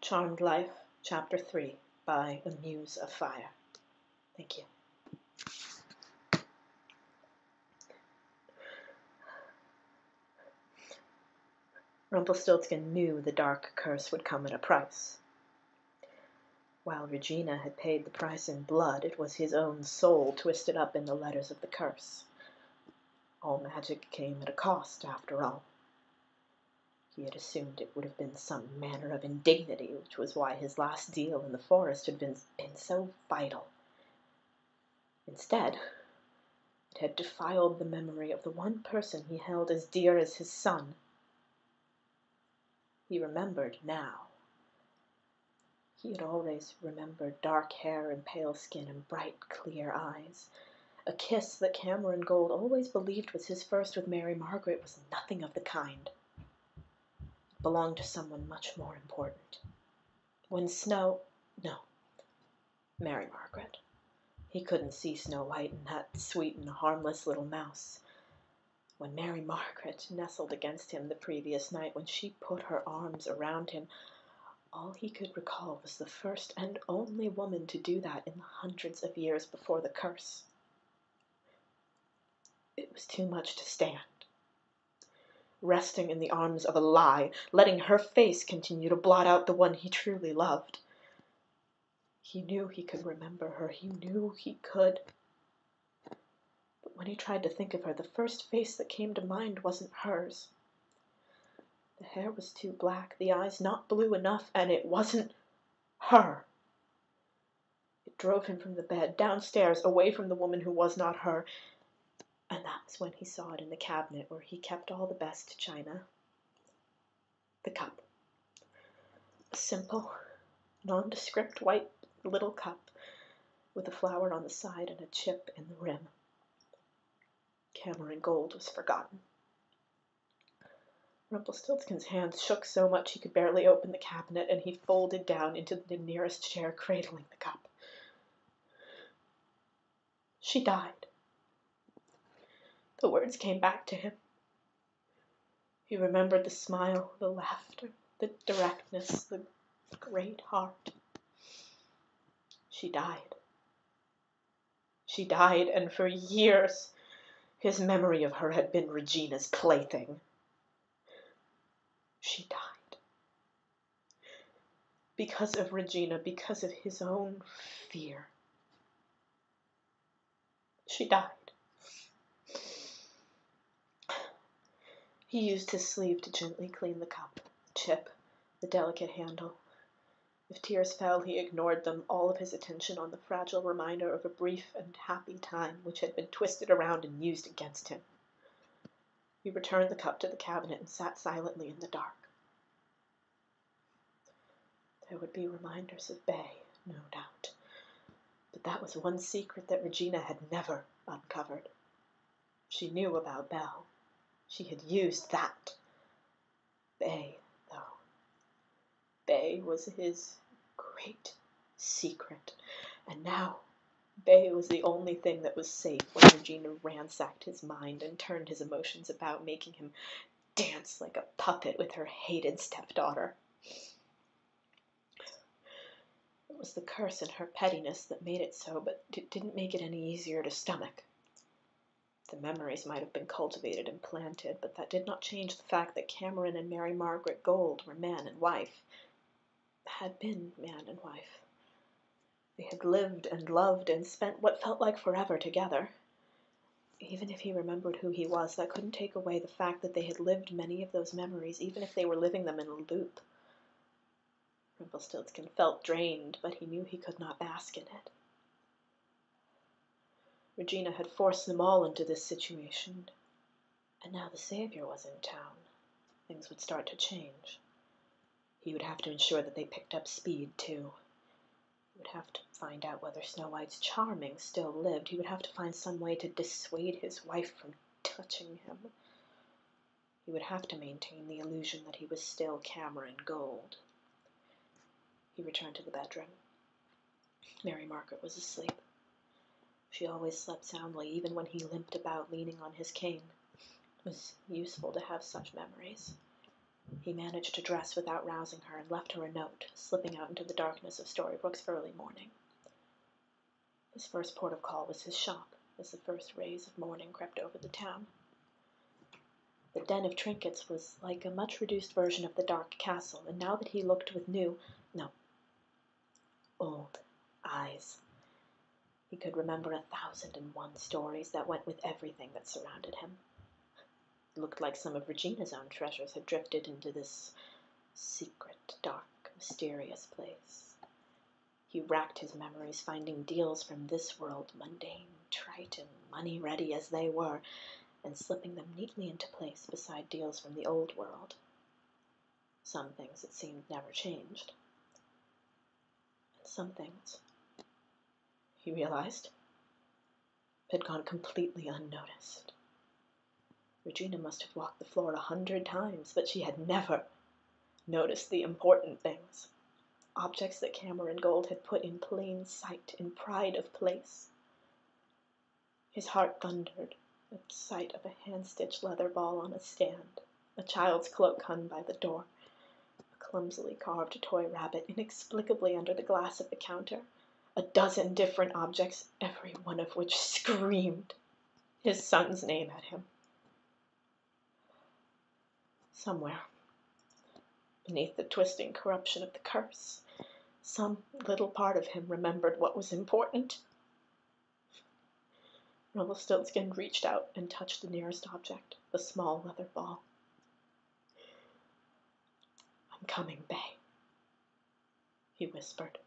Charmed Life, Chapter 3, by A Muse of Fire. Thank you. Rumpelstiltskin knew the dark curse would come at a price. While Regina had paid the price in blood, it was his own soul twisted up in the letters of the curse. All magic came at a cost, after all. He had assumed it would have been some manner of indignity, which was why his last deal in the forest had been so vital. Instead, it had defiled the memory of the one person he held as dear as his son. He remembered now. He had always remembered dark hair and pale skin and bright, clear eyes. A kiss that Cameron Gold always believed was his first with Mary Margaret was nothing of the kind. It belonged to someone much more important. When Mary Margaret. He couldn't see Snow White in that sweet and harmless little mouse. When Mary Margaret nestled against him the previous night, when she put her arms around him, all he could recall was the first and only woman to do that in the hundreds of years before the curse. It was too much to stand. Resting in the arms of a lie, letting her face continue to blot out the one he truly loved. He knew he could remember her. He knew he could. But when he tried to think of her, the first face that came to mind wasn't hers. The hair was too black, the eyes not blue enough, and it wasn't her. It drove him from the bed, downstairs, away from the woman who was not her. And that was when he saw it in the cabinet where he kept all the best china. The cup. A simple, nondescript white little cup with a flower on the side and a chip in the rim. Cameron Gold was forgotten. Rumpelstiltskin's hands shook so much he could barely open the cabinet, and he folded down into the nearest chair, cradling the cup. She died. The words came back to him. He remembered the smile, the laughter, the directness, the great heart. She died. She died, and for years his memory of her had been Regina's plaything. She died. Because of Regina, because of his own fear. She died. He used his sleeve to gently clean the cup, the chip, the delicate handle. If tears fell, he ignored them, all of his attention on the fragile reminder of a brief and happy time which had been twisted around and used against him. He returned the cup to the cabinet and sat silently in the dark. There would be reminders of Bay, no doubt. But that was one secret that Regina had never uncovered. She knew about Belle. She had used that. Bay, though. Bay was his great secret. And now, Bay was the only thing that was safe when Regina ransacked his mind and turned his emotions about, making him dance like a puppet with her hated stepdaughter. It was the curse and her pettiness that made it so, but it didn't make it any easier to stomach. The memories might have been cultivated and planted, but that did not change the fact that Cameron and Mary Margaret Gold were man and wife. Had been man and wife. They had lived and loved and spent what felt like forever together. Even if he remembered who he was, that couldn't take away the fact that they had lived many of those memories, even if they were living them in a loop. Rumpelstiltskin felt drained, but he knew he could not bask in it. Regina had forced them all into this situation, and now the Savior was in town. Things would start to change. He would have to ensure that they picked up speed, too. He would have to find out whether Snow White's Charming still lived. He would have to find some way to dissuade his wife from touching him. He would have to maintain the illusion that he was still Cameron Gold. He returned to the bedroom. Mary Margaret was asleep. She always slept soundly, even when he limped about leaning on his cane. It was useful to have such memories. He managed to dress without rousing her and left her a note, slipping out into the darkness of Storybrooke's early morning. His first port of call was his shop, as the first rays of morning crept over the town. The Den of Trinkets was like a much-reduced version of the Dark Castle, and now that he looked with old eyes, he could remember 1,001 stories that went with everything that surrounded him. It looked like some of Regina's own treasures had drifted into this secret, dark, mysterious place. He racked his memories, finding deals from this world, mundane, trite, and money-ready as they were, and slipping them neatly into place beside deals from the old world. Some things, it seemed, never changed. And some things, he realized, had gone completely unnoticed. Regina must have walked the floor 100 times, but she had never noticed the important things. Objects that Cameron Gold had put in plain sight, in pride of place. His heart thundered at sight of a hand-stitched leather ball on a stand, a child's cloak hung by the door, a clumsily carved toy rabbit inexplicably under the glass of the counter, 12 different objects, every one of which screamed his son's name at him. Somewhere, beneath the twisting corruption of the curse, some little part of him remembered what was important. Rumpelstiltskin reached out and touched the nearest object, the small leather ball. "I'm coming, Bay," he whispered.